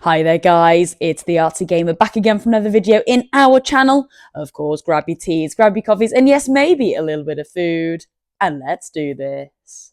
Hi there guys, it's the Artsy Gamer back again for another video in our channel. Of course, grab your teas, grab your coffees, and yes, maybe a little bit of food. And let's do this.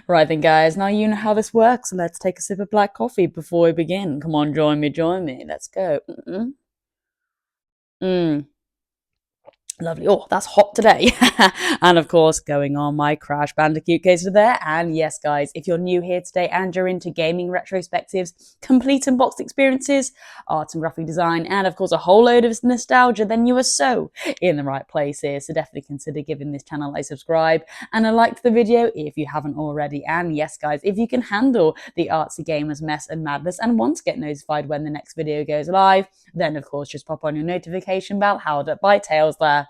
Right then guys, now you know how this works, so let's take a sip of black coffee before we begin. Come on, join me, let's go. Lovely. Oh, that's hot today. And of course, going on my Crash Bandicoot case there. And yes, guys, if you're new here today and you're into gaming retrospectives, complete unboxed experiences, art and graphic design, and of course, a whole load of nostalgia, then you are so in the right place here. So definitely consider giving this channel a subscribe and a like to the video if you haven't already. And yes, guys, if you can handle the Artsy Gamers mess and madness and want to get notified when the next video goes live, then of course, just pop on your notification bell, held up by Tails there.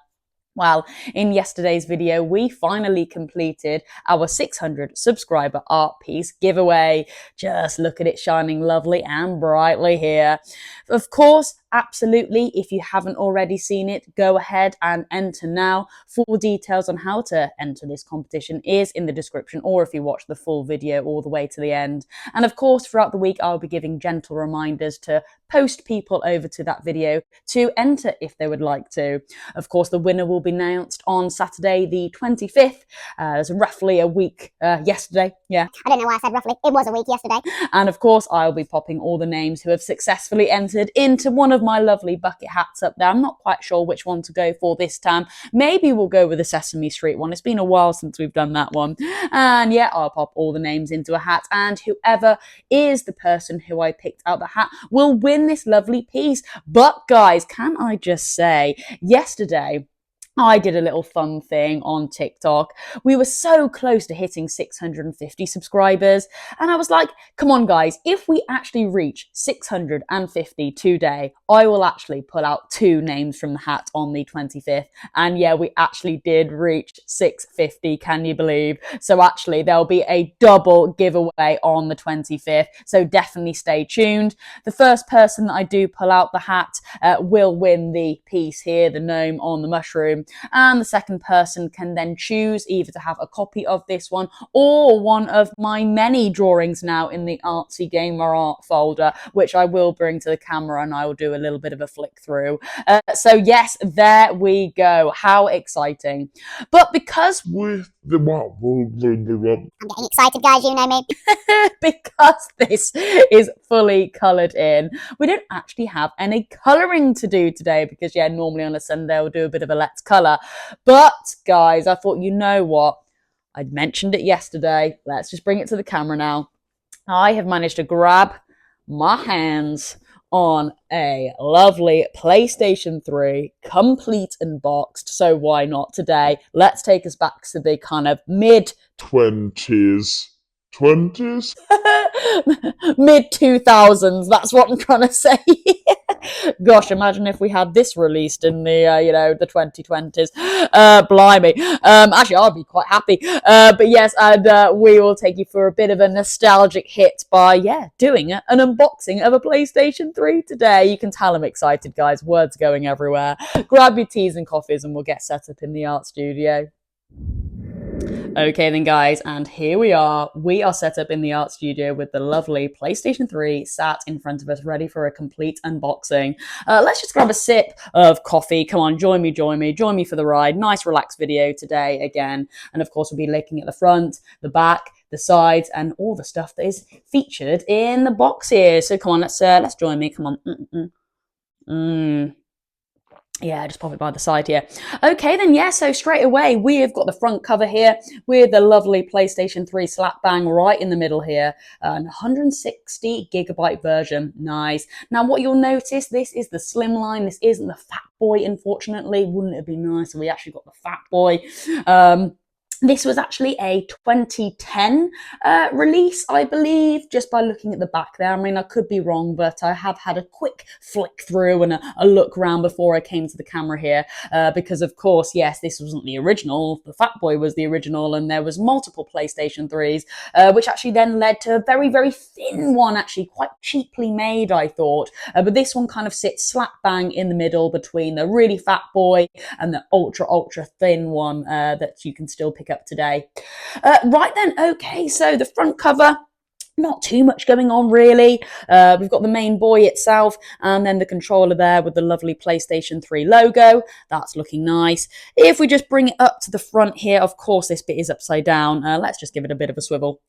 Well, in yesterday's video, we finally completed our 600 subscriber art piece giveaway. Just look at it shining lovely and brightly here. Of course, absolutely, if you haven't already seen it, go ahead and enter now. Full details on how to enter this competition is in the description, or if you watch the full video all the way to the end. And of course, throughout the week, I'll be giving gentle reminders to post people over to that video to enter if they would like to. Of course, the winner will be announced on Saturday the 25th. There's roughly a week yesterday. Yeah. I don't know why I said roughly. It was a week yesterday. And of course, I'll be popping all the names who have successfully entered into one of my lovely bucket hats up there. I'm not quite sure which one to go for this time. Maybe we'll go with the Sesame Street one. It's been a while since we've done that one. And yeah, I'll pop all the names into a hat, and whoever is the person who I picked out the hat will win this lovely piece. But guys, can I just say, yesterday, I did a little fun thing on TikTok. We were so close to hitting 650 subscribers. And I was like, come on, guys, if we actually reach 650 today, I will actually pull out 2 names from the hat on the 25th. And yeah, we actually did reach 650. Can you believe? So actually, there'll be a double giveaway on the 25th. So definitely stay tuned. The first person that I do pull out the hat will win the piece here, the gnome on the mushroom. And the second person can then choose either to have a copy of this one or one of my many drawings now in the Artsy Gamer art folder, which I will bring to the camera and I will do a little bit of a flick through. So yes, there we go. How exciting. But because I'm getting excited, guys, you know me. because this is fully coloured in, we don't actually have any colouring to do today because, yeah, normally on a Sunday I'll do a bit of a let's colour. But, guys, I thought, you know what? I'd mentioned it yesterday. Let's just bring it to the camera now. I have managed to grab my hands on a lovely PlayStation 3, complete and boxed. So why not today? Let's take us back to the kind of mid-20s. Mid 2000s, that's what I'm trying to say. Gosh, imagine if we had this released in the the 2020s. Blimey. Actually, I'd be quite happy. But yes, and we will take you for a bit of a nostalgic hit by doing an unboxing of a PlayStation 3 today. You can tell I'm excited, guys. Words going everywhere. Grab your teas and coffees and we'll get set up in the art studio. Okay then, guys, and here we are. We are set up in the art studio with the lovely PlayStation 3 sat in front of us, ready for a complete unboxing. Let's just grab a sip of coffee. Come on, join me for the ride. Nice relaxed video today again. And of course, we'll be looking at the front, the back, the sides, and all the stuff that is featured in the box here. So come on, let's join me. Come on. Yeah, just pop it by the side here. Okay, then, yeah, so straight away, we have got the front cover here with the lovely PlayStation 3 slap bang right in the middle here. An 160 gigabyte version. Nice. Now, what you'll notice, this is the slim line. This isn't the fat boy, unfortunately. Wouldn't it be nice if we actually got the fat boy? This was actually a 2010 release, I believe, just by looking at the back there. I mean, I could be wrong, but I have had a quick flick through and a look around before I came to the camera here, because of course, yes, this wasn't the original. The Fat Boy was the original, and there was multiple PlayStation 3s, which actually then led to a very, very thin one, actually quite cheaply made, I thought. But this one kind of sits slap bang in the middle between the really Fat Boy and the ultra, ultra thin one that you can still pick up today. Right then, okay, so the front cover, not too much going on really. We've got the main boy itself and then the controller there with the lovely PlayStation 3 logo. That's looking nice. If we just bring it up to the front here, of course this bit is upside down. Let's just give it a bit of a swivel.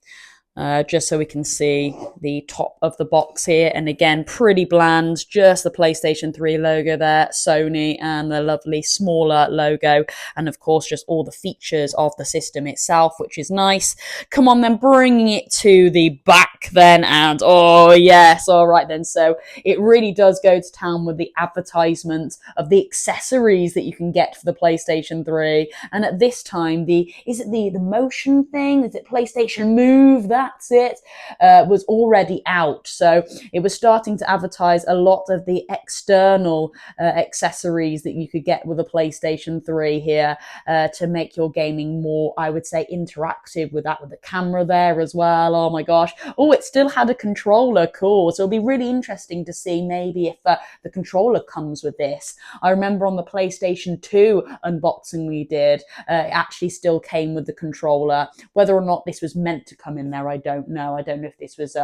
Just so we can see the top of the box here. And again, pretty bland, just the PlayStation 3 logo there, Sony, and the lovely smaller logo. And of course, just all the features of the system itself, which is nice. Come on then, bringing it to the back then. And oh yes, all right then. So it really does go to town with the advertisements of the accessories that you can get for the PlayStation 3. And at this time, is it the motion thing? Is it PlayStation Move? That's it, was already out. So it was starting to advertise a lot of the external accessories that you could get with a PlayStation 3 here to make your gaming more, I would say, interactive with that, with the camera there as well. Oh my gosh. Oh, it still had a controller. Cool. So it'll be really interesting to see maybe if the controller comes with this. I remember on the PlayStation 2 unboxing we did, it actually still came with the controller. Whether or not this was meant to come in there, I don't know. I don't know if this was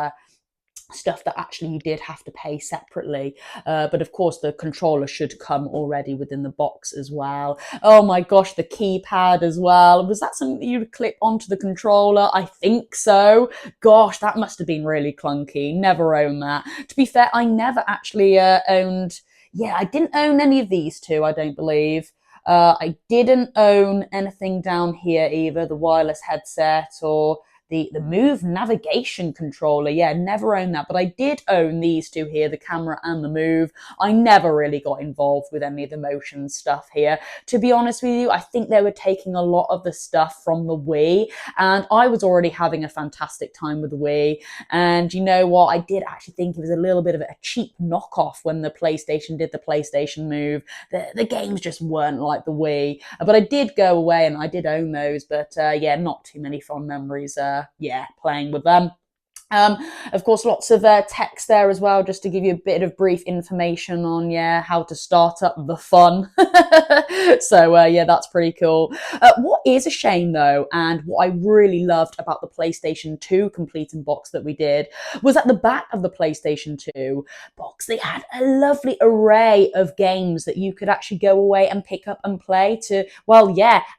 stuff that actually you did have to pay separately, but of course the controller should come already within the box as well. Oh my gosh, the keypad as well. Was that something that you would clip onto the controller? I think so. Gosh, that must have been really clunky. Never owned that. To be fair, I never actually owned, I didn't own any of these two, I don't believe. I didn't own anything down here either, the wireless headset or the Move navigation controller. Yeah, never owned that, but I did own these two here, the camera and the Move. I never really got involved with any of the motion stuff here. To be honest with you, I think they were taking a lot of the stuff from the Wii, and I was already having a fantastic time with the Wii. And you know what? I did actually think it was a little bit of a cheap knockoff when the PlayStation did the PlayStation Move. The games just weren't like the Wii, but I did go away and I did own those, but not too many fond memories playing with them. Of course, lots of text there as well, just to give you a bit of brief information on, how to start up the fun. So, that's pretty cool. What is a shame, though, and what I really loved about the PlayStation 2 complete unbox that we did, was at the back of the PlayStation 2 box, they had a lovely array of games that you could actually go away and pick up and play to,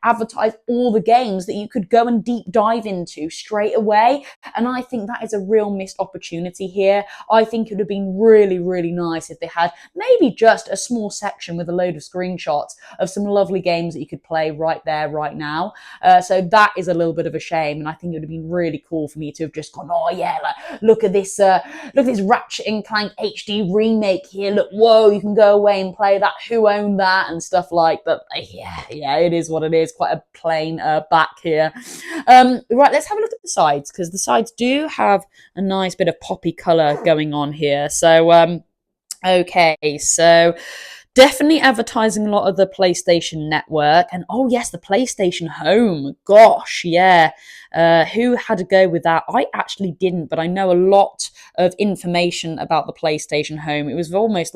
advertise all the games that you could go and deep dive into straight away. And I think that is a real missed opportunity here. I think it would have been really, really nice if they had maybe just a small section with a load of screenshots of some lovely games that you could play right there, right now. So that is a little bit of a shame, and I think it would have been really cool for me to have just gone, look at this Ratchet and Clank HD remake here. Look, whoa, you can go away and play that. Who owned that and stuff like that. It is what it is. Quite a plain back here. Right, let's have a look at the sides, because the sides do have a nice bit of poppy color going on here. So, okay, so definitely advertising a lot of the PlayStation Network, and oh yes, the PlayStation Home. Gosh, yeah. Who had to go with that? I actually didn't, but I know a lot of information about the PlayStation Home. It was almost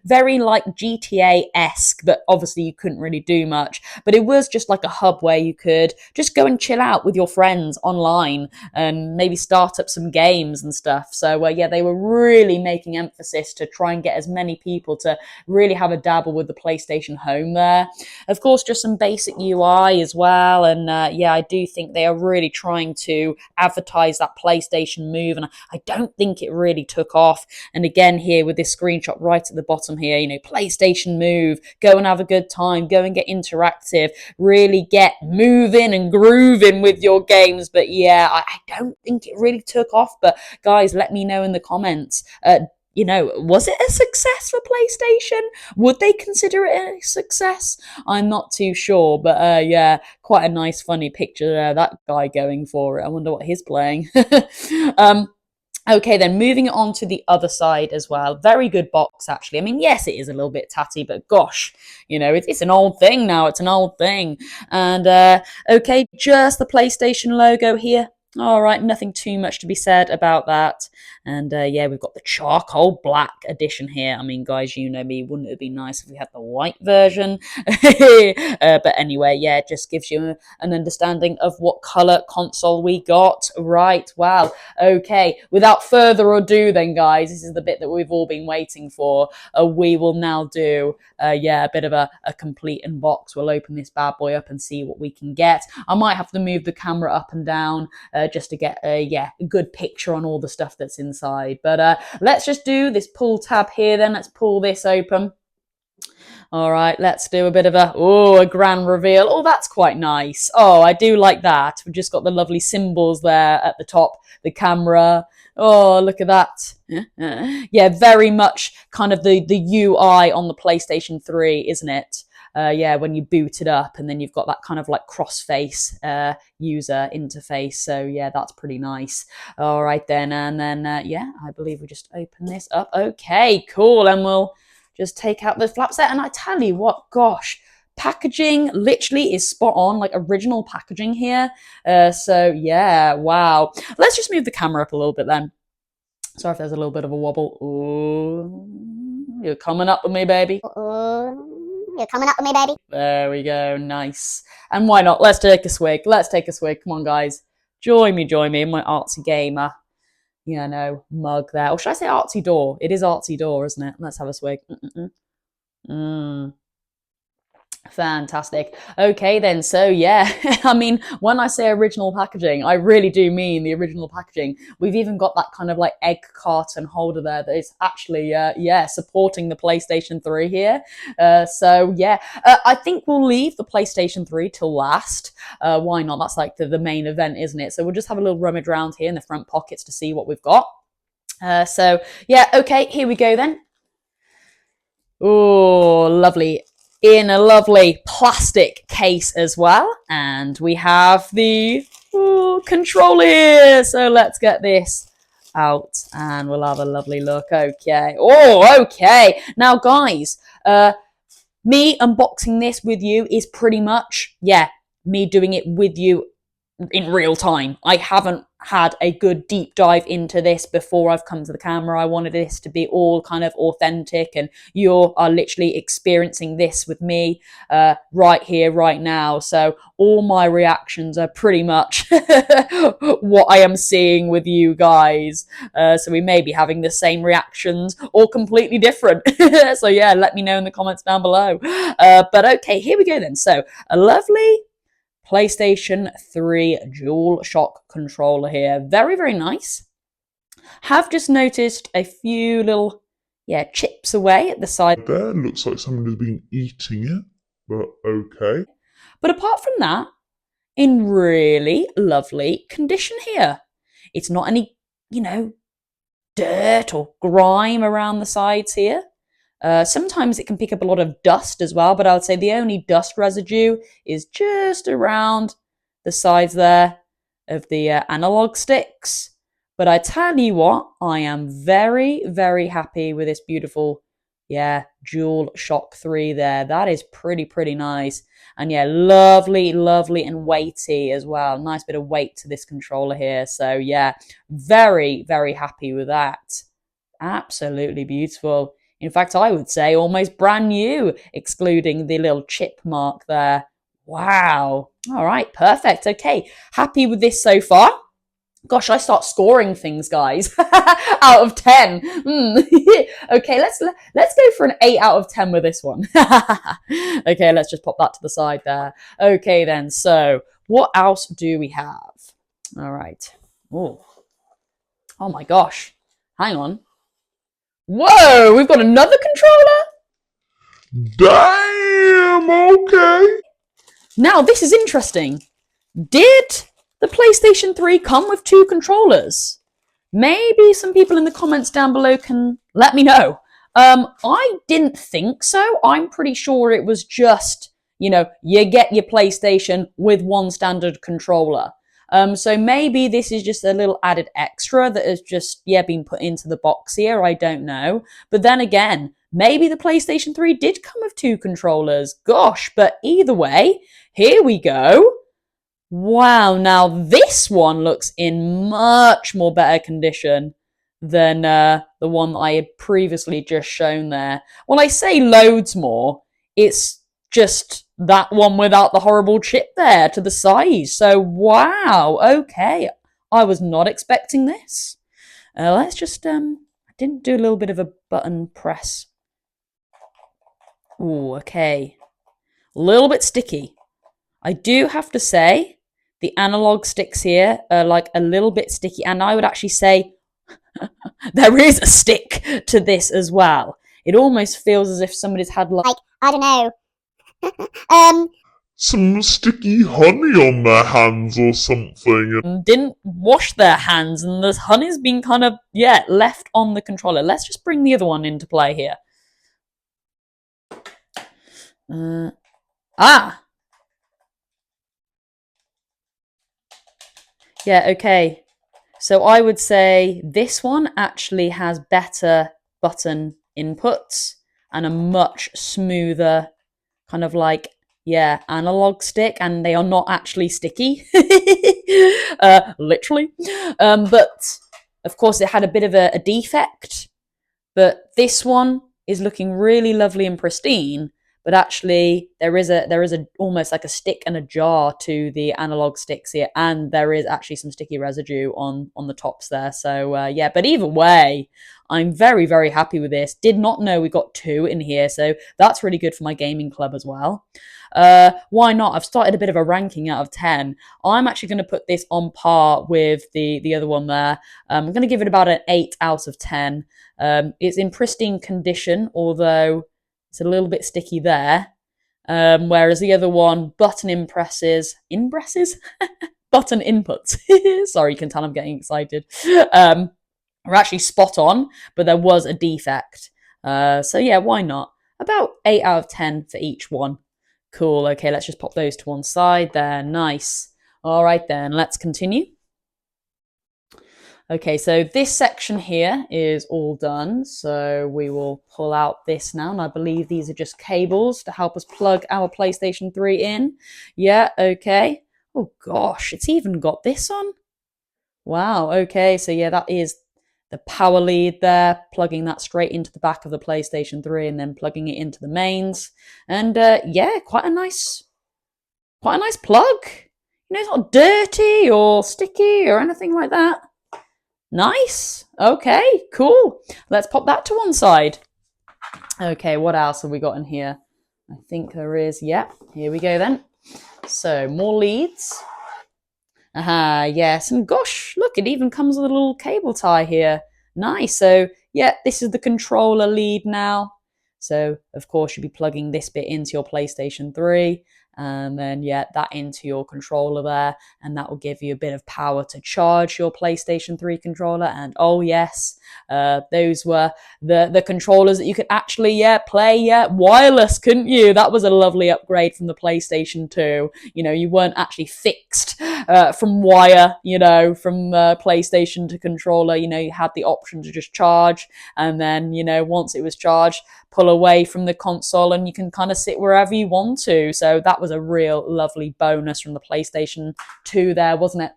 very like GTA-esque, but obviously you couldn't really do much. But it was just like a hub where you could just go and chill out with your friends online and maybe start up some games and stuff. So they were really making emphasis to try and get as many people to really have a dabble with the PlayStation Home there. Of course, just some basic UI as well. And I do think they are really trying to advertise that PlayStation Move, and I don't think it really took off. And again, here with this screenshot right at the bottom here, PlayStation Move, go and have a good time, go and get interactive, really get moving and grooving with your games. But I don't think it really took off. But guys, let me know in the comments. you know, was it a success for PlayStation? Would they consider it a success? I'm not too sure, but yeah, quite a nice, funny picture there. That guy going for it. I wonder what he's playing. um, Okay, then moving on to the other side as well. Very good box, actually. I mean, yes, it is a little bit tatty, but gosh, you know, it's an old thing now. It's an old thing. And okay, just the PlayStation logo here. All right, nothing too much to be said about that. And yeah, we've got the charcoal black edition here. I mean, guys, you know me. Wouldn't it be nice if we had the white version? But anyway, yeah, it just gives you an understanding of what color console we got. Right, wow. Okay, without further ado then, guys, this is the bit that we've all been waiting for. We will now do, yeah, a bit of a complete unbox. We'll open this bad boy up and see what we can get. I might have to move the camera up and down just to get, yeah, a good picture on all the stuff that's inside. But let's just do this pull tab here then. Let's pull this open. All right, let's do a bit of a grand reveal. Oh, that's quite nice. Oh, I do like that. We've just got the lovely symbols there at the top, the camera. Oh, look at that. Yeah, very much kind of the UI on the PlayStation 3, isn't it? Yeah, when you boot it up and then you've got that kind of like cross-face user interface. So yeah, that's pretty nice. All right then, and then yeah, I believe we just open this up. Okay, cool, and we'll just take out the flap set. And I tell you what, gosh, packaging literally is spot on, like original packaging here. So yeah, wow. Let's just move the camera up a little bit then. Sorry if there's a little bit of a wobble. Ooh, you're coming up with me, baby. You're coming up with me, baby. There we go, nice. And why not? Let's take a swig. Let's take a swig. Come on, guys. Join me in my artsy gamer, you know, mug there. Or should I say artsy door? It is artsy door, isn't it? Let's have a swig. Fantastic. Okay then, so yeah, I mean, when I say original packaging, I really do mean the original packaging. We've even got that kind of like egg carton holder there that is actually, yeah, supporting the PlayStation 3 here. So yeah, I think we'll leave the PlayStation 3 till last. Why not? That's like the main event, isn't it? So we'll just have a little rummage around here in the front pockets to see what we've got. So yeah, okay, here we go then. Oh, lovely. In a lovely plastic case as well. And we have the controller here. So let's get this out and we'll have a lovely look. Okay. Oh, okay. Now, guys, me unboxing this with you is pretty much, yeah, me doing it with you in real time. I haven't had a good deep dive into this before I've come to the camera. I wanted this to be all kind of authentic and you are literally experiencing this with me right here, right now. So all my reactions are pretty much what I am seeing with you guys. So we may be having the same reactions or completely different. So yeah, let me know in the comments down below. But okay, here we go then. So a lovely PlayStation 3 DualShock controller here. Very, very nice. Have just noticed a few little, yeah, chips away at the side. There looks like someone has been eating it, but okay. But apart from that, in really lovely condition here. It's not any, you know, dirt or grime around the sides here. Sometimes it can pick up a lot of dust as well, but I would say the only dust residue is just around the sides there of the analog sticks. But I tell you what, I am very, very happy with this beautiful, yeah, DualShock 3 there. That is pretty, pretty nice. And yeah, lovely, lovely and weighty as well. Nice bit of weight to this controller here. So yeah, very, very happy with that. Absolutely beautiful. In fact, I would say almost brand new, excluding the little chip mark there. Wow. All right, perfect. Okay, happy with this so far. Gosh, I start scoring things, guys. Out of 10. Okay, let's go for an 8 out of 10 with this one. Okay, let's just pop that to the side there. Okay then, so what else do we have? All right. Oh my gosh. Hang on. Whoa, we've got another controller? Damn, okay. Now, this is interesting. Did the PlayStation 3 come with 2 controllers? Maybe some people in the comments down below can let me know. I didn't think so. I'm pretty sure it was just, you know, you get your PlayStation with one standard controller. So maybe this is just a little added extra that has just, yeah, been put into the box here. I don't know. But then again, maybe the PlayStation 3 did come with 2 controllers. Gosh, but either way, here we go. Wow, now this one looks in much more better condition than the one that I had previously just shown there. Well, I say loads more. It's just that one without the horrible chip there to the side. So, wow, okay. I was not expecting this. Let's just, I didn't do a little bit of a button press. Ooh, okay. A little bit sticky. I do have to say, the analog sticks here are like a little bit sticky, and I would actually say there is a stick to this as well. It almost feels as if somebody's had like I don't know. Some sticky honey on their hands or something. didn't wash their hands, and the honey's been kind of, yeah, left on the controller. Let's just bring the other one into play here. Yeah, okay. So I would say this one actually has better button inputs and a much smoother kind of like, yeah, analog stick, and they are not actually sticky, literally. But of course it had a bit of a defect, but this one is looking really lovely and pristine. But actually, there is a almost like a stick and a jar to the analog sticks here, and there is actually some sticky residue on the tops there. So yeah, but either way, I'm very, very happy with this. Did not know we got 2 in here, so that's really good for my gaming club as well. Why not? I've started a bit of a ranking out of 10. I'm actually going to put this on par with the other one there. I'm going to give it about an 8 out of 10. It's in pristine condition, although it's a little bit sticky there. Whereas the other one, button button inputs. Sorry, you can tell I'm getting excited. Are actually spot on, but there was a defect. So yeah, why not? About 8 out of 10 for each one. Cool, okay, let's just pop those to one side there. Nice. All right then, let's continue. Okay, so this section here is all done. So we will pull out this now. And I believe these are just cables to help us plug our PlayStation 3 in. Yeah, okay. Oh gosh, it's even got this on. Wow, okay. So yeah, that is the power lead there, plugging that straight into the back of the PlayStation 3 and then plugging it into the mains. And yeah, quite a nice plug. You know, it's not dirty or sticky or anything like that. Nice. Okay, cool. Let's pop that to one side. Okay, what else have we got in here? I think there is, yeah, here we go then. So, more leads. Aha, yes, and gosh, look, it even comes with a little cable tie here. Nice. So, yeah, this is the controller lead now. So, of course, you'll be plugging this bit into your PlayStation 3. And then, yeah, that into your controller there. And that will give you a bit of power to charge your PlayStation 3 controller. And oh, yes, those were the controllers that you could actually, yeah, play, yeah, wireless, couldn't you? That was a lovely upgrade from the PlayStation 2. You know, you weren't actually fixed from wire, you know, from PlayStation to controller. You know, you had the option to just charge. And then, you know, once it was charged, pull away from the console and you can kind of sit wherever you want to. So that was a real lovely bonus from the PlayStation 2 there, wasn't it?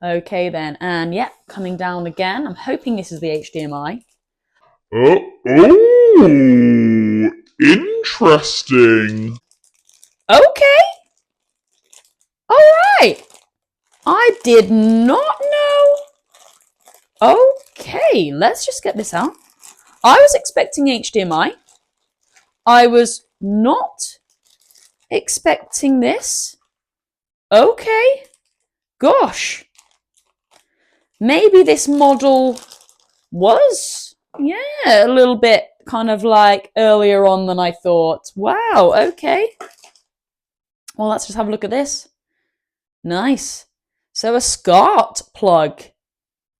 Okay then, and yeah, coming down again. I'm hoping this is the HDMI. Oh, interesting. Okay. All right. I did not know. Okay, let's just get this out. I was expecting HDMI. I was not expecting this. Okay. Gosh. Maybe this model was, yeah, a little bit kind of like earlier on than I thought. Wow, okay. Well, let's just have a look at this. Nice. So a SCART plug.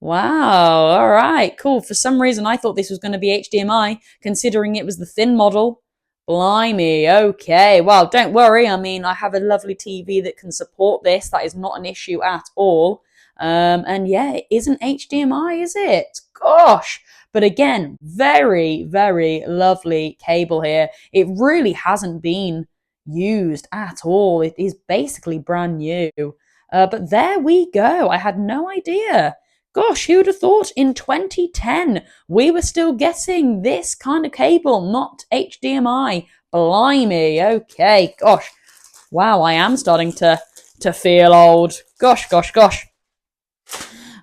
Wow. All right. Cool. For some reason, I thought this was going to be HDMI, considering it was the thin model. Blimey. Okay. Well, don't worry. I mean, I have a lovely TV that can support this. That is not an issue at all. And yeah, it isn't HDMI, is it? Gosh. But again, very, very lovely cable here. It really hasn't been used at all. It is basically brand new. But there we go. I had no idea. Gosh, who'd have thought in 2010 we were still getting this kind of cable, not HDMI? Blimey. Okay, gosh. Wow, I am starting to feel old. Gosh, gosh, gosh.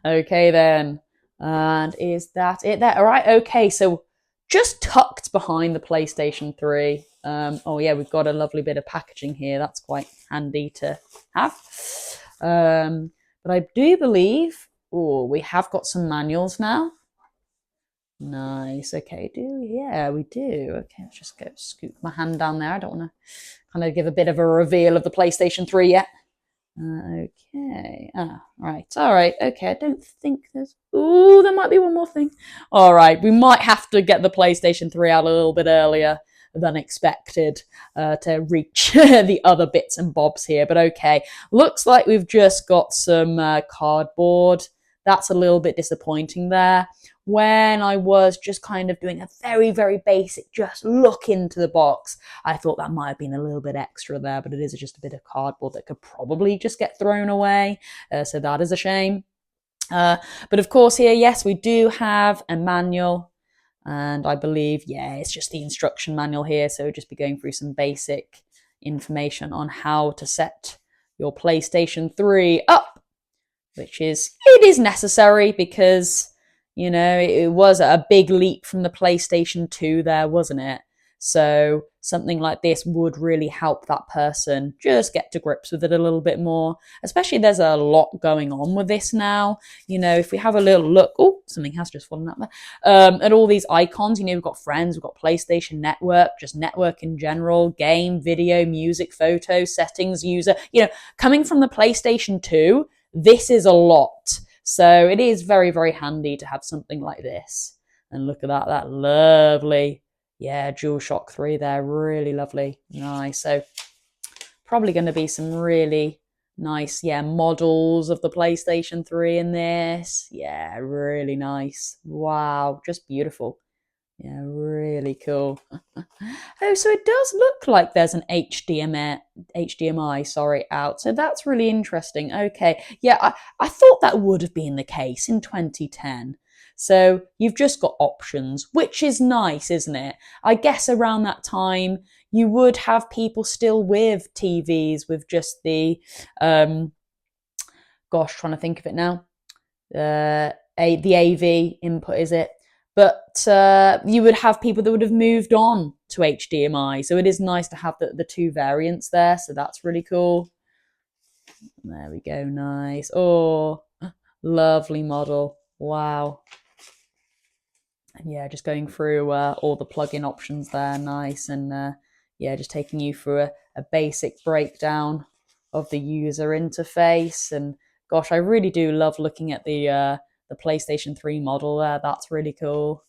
Okay then. And is that it there? All right, okay, so just tucked behind the PlayStation 3. Oh yeah, we've got a lovely bit of packaging here. That's quite handy to have. But I do believe, oh, we have got some manuals now. Nice. Okay, yeah, we do. Okay, let's just go scoop my hand down there. I don't want to kind of give a bit of a reveal of the PlayStation 3 yet. Okay. Right. All right. Okay. I don't think there's. Ooh, there might be one more thing. All right. We might have to get the PlayStation 3 out a little bit earlier than expected to reach the other bits and bobs here. But okay. Looks like we've just got some cardboard. That's a little bit disappointing there. When I was just kind of doing a very, very basic, just look into the box, I thought that might have been a little bit extra there, but it is just a bit of cardboard that could probably just get thrown away. So that is a shame. But of course here, yes, we do have a manual. And I believe, yeah, it's just the instruction manual here. So just be going through some basic information on how to set your PlayStation 3 up, which is, it is necessary because, you know, it was a big leap from the PlayStation 2 there, wasn't it? So something like this would really help that person just get to grips with it a little bit more. Especially there's a lot going on with this now. You know, if we have a little look, oh, something has just fallen out there, at all these icons, you know, we've got friends, we've got PlayStation Network, just network in general, game, video, music, photo, settings, user, you know, coming from the PlayStation 2, this is a lot. So it is very, very handy to have something like this. And look at that lovely, yeah, DualShock 3 there, really lovely, nice. So probably going to be some really nice, yeah, models of the PlayStation 3 in this. Yeah, really nice. Wow, just beautiful. Yeah, really cool. Oh, so it does look like there's an HDMI, out. So that's really interesting. Okay. Yeah, I thought that would have been the case in 2010. So you've just got options, which is nice, isn't it? I guess around that time, you would have people still with TVs with just the, gosh, trying to think of it now. The AV input, is it? But you would have people that would have moved on to HDMI. So it is nice to have the two variants there. So that's really cool. There we go. Nice. Oh, lovely model. Wow. And yeah, just going through all the plug-in options there. Nice. And yeah, just taking you through a basic breakdown of the user interface. And gosh, I really do love looking at the PlayStation 3 model there. That's really cool.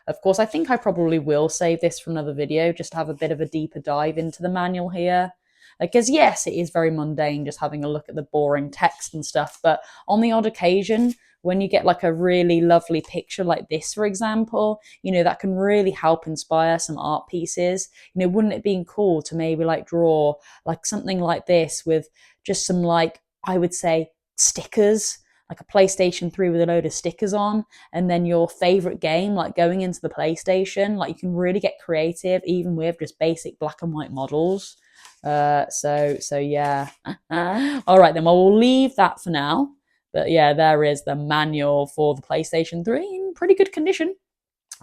Of course, I think I probably will save this for another video, just to have a bit of a deeper dive into the manual here. Because yes, it is very mundane just having a look at the boring text and stuff, but on the odd occasion, when you get like a really lovely picture like this, for example, you know, that can really help inspire some art pieces. You know, wouldn't it be cool to maybe like draw like something like this with just some, like, I would say, stickers, like a PlayStation 3 with a load of stickers on, and then your favorite game, like going into the PlayStation, like you can really get creative even with just basic black and white models. So yeah. All right, then we'll leave that for now. But yeah, there is the manual for the PlayStation 3 in pretty good condition.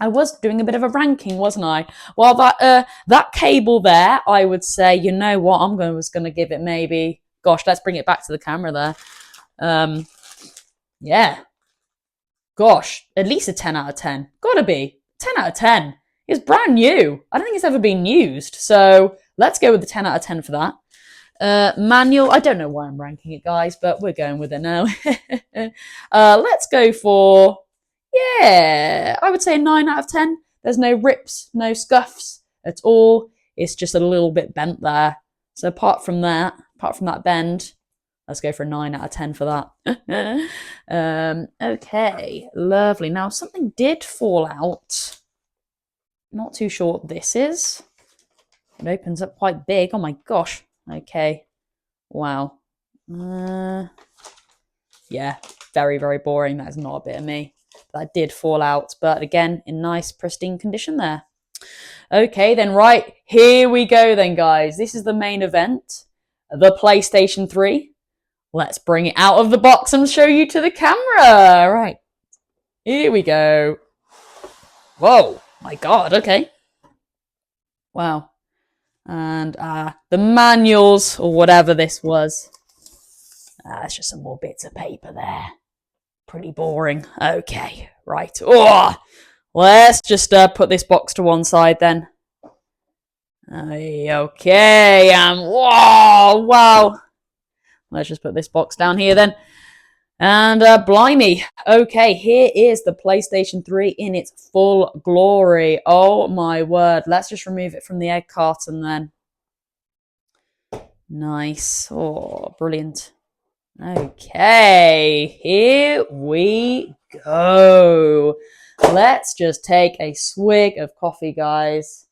I was doing a bit of a ranking, wasn't I? Well, that cable there, I would say, you know what, was going to give it maybe, gosh, let's bring it back to the camera there. Yeah. Gosh, at least a 10 out of 10. Gotta be. 10 out of 10. It's brand new. I don't think it's ever been used. So let's go with the 10 out of 10 for that. Manual. I don't know why I'm ranking it, guys, but we're going with it now. Let's go for, yeah, I would say a 9 out of 10. There's no rips, no scuffs at all. It's just a little bit bent there. So apart from that bend, let's go for a 9 out of 10 for that. Okay, lovely. Now, something did fall out. Not too sure what this is. It opens up quite big. Oh my gosh. Okay. Wow. Yeah, very, very boring. That is not a bit of me. That did fall out, but again, in nice, pristine condition there. Okay, then, right, here we go then, guys. This is the main event, the PlayStation 3. Let's bring it out of the box and show you to the camera. Right, here we go. Whoa, my God, okay. Wow. And the manuals, or whatever this was. It's just some more bits of paper there. Pretty boring. Okay, right. Oh, let's just put this box to one side then. Okay, whoa, wow. Let's just put this box down here then. And blimey. Okay, here is the PlayStation 3 in its full glory. Oh my word. Let's just remove it from the egg carton then. Nice. Oh, brilliant. Okay, here we go. Let's just take a swig of coffee, guys.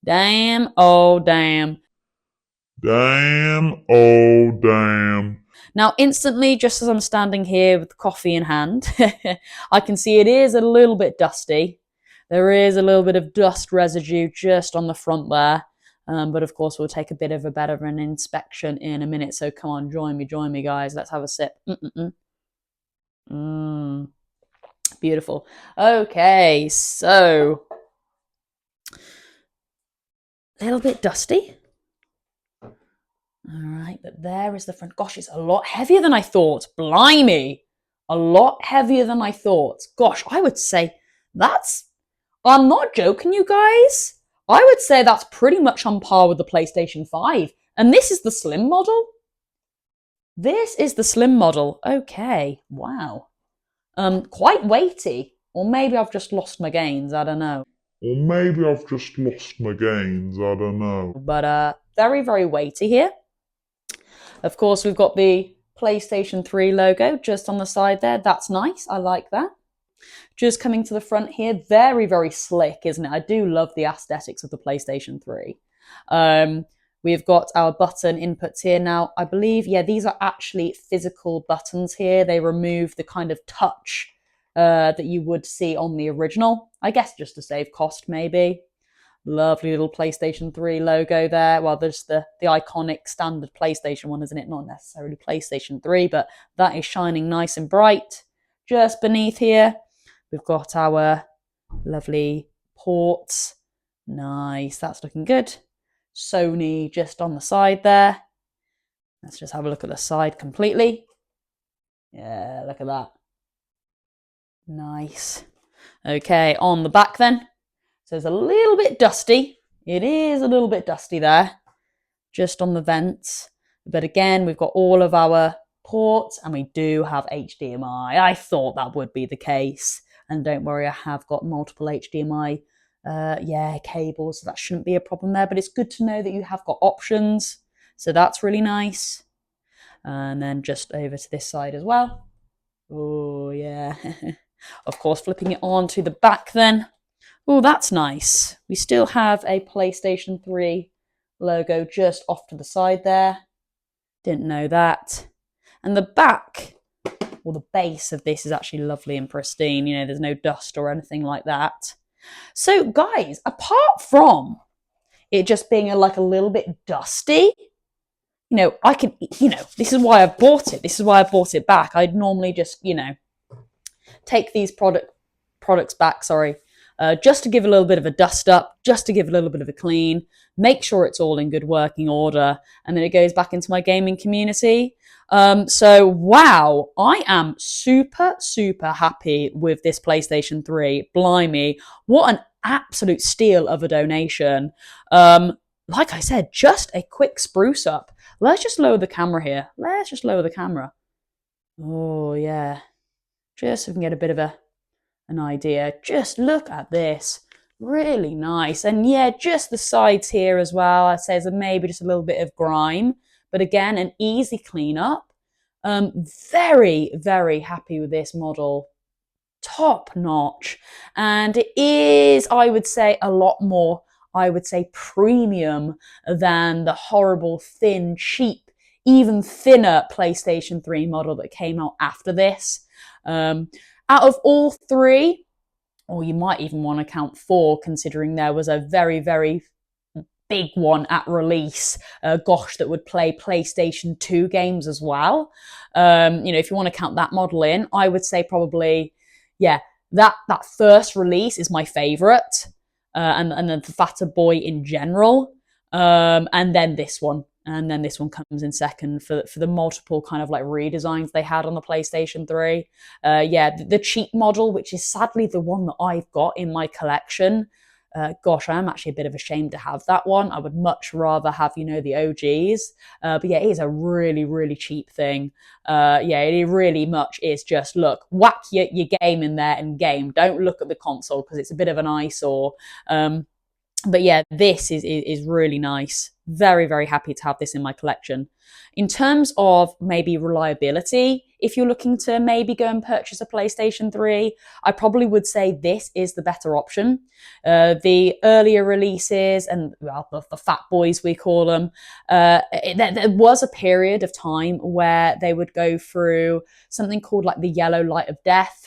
Damn, oh damn. Damn, oh damn. Now, instantly, just as I'm standing here with the coffee in hand, I can see it is a little bit dusty. There is a little bit of dust residue just on the front there. But of course, we'll take a bit of an inspection in a minute. So come on, join me, guys. Let's have a sip. Beautiful. Okay, so a little bit dusty. All right, but there is the front. Gosh, it's a lot heavier than I thought. Blimey. A lot heavier than I thought. Gosh, I would say that's... I'm not joking, you guys. I would say that's pretty much on par with the PlayStation 5. And this is the slim model? This is the slim model. Okay, wow. Quite weighty. Or maybe I've just lost my gains, I don't know. But very, very weighty here. Of course, we've got the PlayStation 3 logo just on the side there. That's nice. I like that. Just coming to the front here, very, very slick, isn't it? I do love the aesthetics of the PlayStation 3. We've got our button inputs here now. I believe, yeah, these are actually physical buttons here. They remove the kind of touch that you would see on the original. I guess just to save cost, maybe. Lovely little PlayStation 3 logo there. Well, there's the iconic standard PlayStation one, isn't it? Not necessarily PlayStation 3, but that is shining nice and bright. Just beneath here, we've got our lovely ports. Nice, that's looking good. Sony just on the side there. Let's just have a look at the side completely. Yeah, look at that. Nice. Okay, on the back then. So it's a little bit dusty. It is a little bit dusty there. Just on the vents. But again, we've got all of our ports and we do have HDMI. I thought that would be the case. And don't worry, I have got multiple HDMI cables, so that shouldn't be a problem there. But it's good to know that you have got options. So that's really nice. And then just over to this side as well. Oh, yeah. Of course, flipping it on to the back then. Oh, that's nice. We still have a PlayStation 3 logo just off to the side there. Didn't know that. And the back, or the base of this is actually lovely and pristine. You know, there's no dust or anything like that. So, guys, apart from it just being a little bit dusty, you know, I can, you know, this is why I've bought it. This is why I bought it back. I'd normally just, you know, take these products back, just to give a little bit of a dust up, just to give a little bit of a clean, make sure it's all in good working order, and then it goes back into my gaming community. So, wow, I am super, super happy with this PlayStation 3. Blimey, what an absolute steal of a donation. Like I said, just a quick spruce up. Let's just lower the camera here. Let's just lower the camera. Oh, yeah. Just so we can get a bit of an idea. Just look at this. Really nice. And yeah, just the sides here as well. I'd say there's maybe just a little bit of grime. But again, an easy cleanup. Very, very happy with this model. Top notch. And it is, I would say, a lot more, I would say, premium than the horrible, thin, cheap, even thinner PlayStation 3 model that came out after this. Out of all three, or you might even want to count four, considering there was a very, very big one at release, gosh, that would play PlayStation 2 games as well. If you want to count that model in, I would say probably, yeah, that first release is my favorite, and then the Fatter Boy in general, and then this one. And then this one comes in second for the multiple kind of like redesigns they had on the PlayStation 3. The cheap model, which is sadly the one that I've got in my collection. Gosh, I am actually a bit of ashamed to have that one. I would much rather have, the OGs. But yeah, it is a really, really cheap thing. It really much is just, look, whack your game in there and game. Don't look at the console because it's a bit of an eyesore. But yeah, this is really nice. Very, very happy to have this in my collection. In terms of maybe reliability, if you're looking to maybe go and purchase a PlayStation 3, I probably would say this is the better option. The earlier releases and, well, the fat boys, we call them, there was a period of time where they would go through something called like the yellow light of death.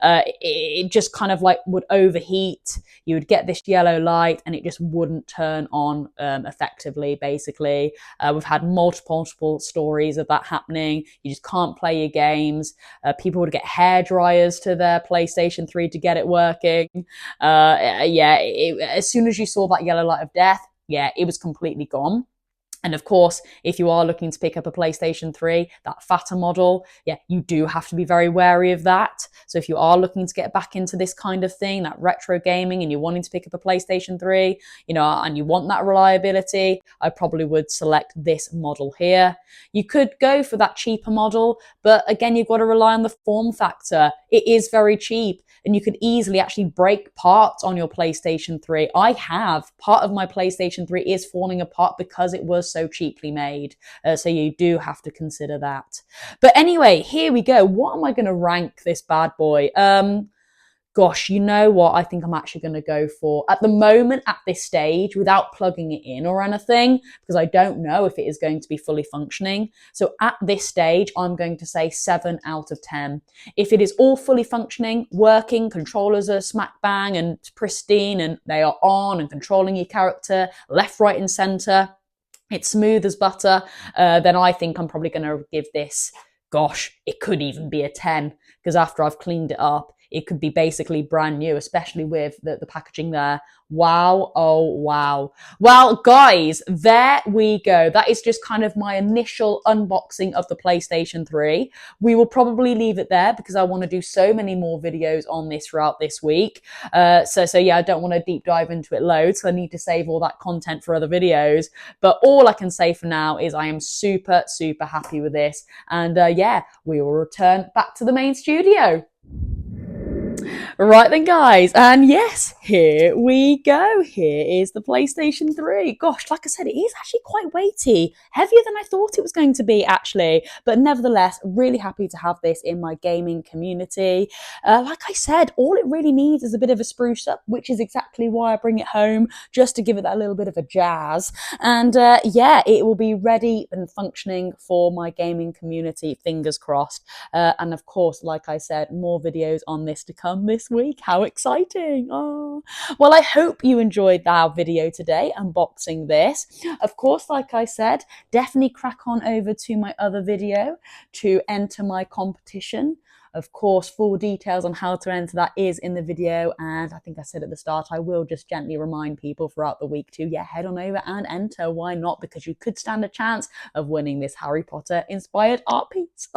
It just kind of like would overheat. You would get this yellow light and it just wouldn't turn on effectively, basically. We've had multiple stories of that happening. You just can't play your games. People would get hair dryers to their PlayStation 3 to get it working. As soon as you saw that yellow light of death, it was completely gone. And of course, if you are looking to pick up a PlayStation 3, that fatter model, you do have to be very wary of that. So if you are looking to get back into this kind of thing, that retro gaming, and you're wanting to pick up a PlayStation 3, and you want that reliability, I probably would select this model here. You could go for that cheaper model, but again, you've got to rely on the form factor. It is very cheap. And you could easily actually break parts on your PlayStation 3. I have. Part of my PlayStation 3 is falling apart because it was so cheaply made. So you do have to consider that. But anyway, here we go. What am I going to rank this bad boy? Gosh, you know what? I think I'm actually going to go for, at the moment, at this stage, without plugging it in or anything, because I don't know if it is going to be fully functioning. So at this stage, I'm going to say 7 out of 10. If it is all fully functioning, working, controllers are smack bang and pristine, and they are on and controlling your character left, right, and center, it's smooth as butter, then I think I'm probably going to give this, gosh, it could even be a 10, because after I've cleaned it up, it could be basically brand new, especially with the packaging there. Wow. Oh, wow. Well, guys, there we go. That is just kind of my initial unboxing of the PlayStation 3. We will probably leave it there because I want to do so many more videos on this throughout this week. I don't want to deep dive into it loads, so I need to save all that content for other videos. But all I can say for now is I am super, super happy with this. And we will return back to the main studio. Right then, guys, and yes, here we go. Here is the PlayStation 3. Gosh, like I said, it is actually quite weighty, heavier than I thought it was going to be, actually, but nevertheless, really happy to have this in my gaming community. Like I said, all it really needs is a bit of a spruce up, which is exactly why I bring it home, just to give it that little bit of a jazz. And it will be ready and functioning for my gaming community, fingers crossed. And of course, like I said, more videos on this to come this week. How exciting. Oh, well, I hope you enjoyed our video today unboxing this. Of course, like I said, definitely crack on over to my other video to enter my competition. Of course, full details on how to enter that is in the video, and I think I said at the start, I will just gently remind people throughout the week to head on over and enter. Why not? Because you could stand a chance of winning this Harry Potter inspired art piece.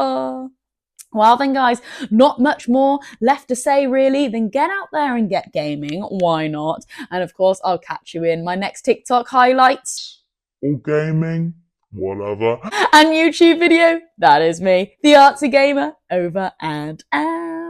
Well then, guys, not much more left to say really than get out there and get gaming. Why not? And of course, I'll catch you in my next TikTok highlights. All gaming, whatever. And YouTube video, that is me, the Artsy Gamer, over and out.